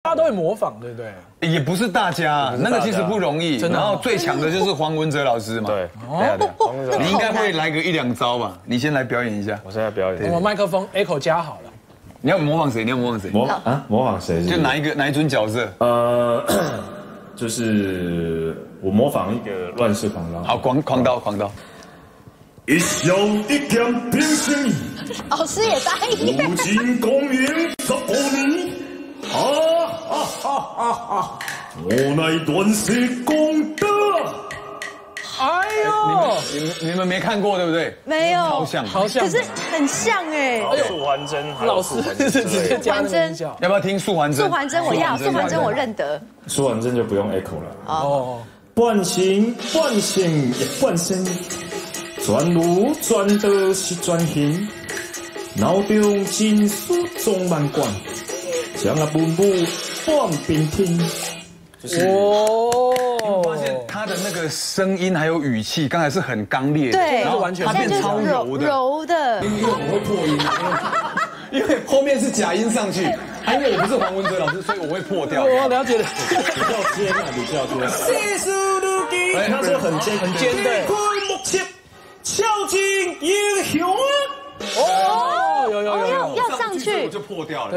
大家都会模仿，对不对？也不是大家，那个其实不容易。然后最强的就是黄文哲老师嘛。对，你应该会来个1、2招吧？你先来表演一下。我现在表演。我们麦克风 echo 加好了。你要模仿谁？你要模仿谁？模仿谁？就哪一尊角色？就是我模仿一个乱世狂刀。好，狂刀。一笑一剑平生，老师也答应。如今公元15年，我乃乱世公德。哎呦，你们没看过对不对？没有，好像。可是很像哎。素还真，老师是直接加那个音效。要不要听素还真？素还真我要，素还真我认得。素还真就不用 echo 了。哦。半形也半身。转路转的是转型，脑中金属中万贯，将那文武放平听。就是哦，发现他的那个声音还有语气，刚才是很刚烈的，对，然后完全他变超柔的，柔的。因为我会破音，因为后面是假音上去，因为我不是黄文哲老师，所以我会破掉。我了解了，比较尖啊，比较尖。他这个很尖对。孝敬英雄啊！哦，有，要上去就破掉了。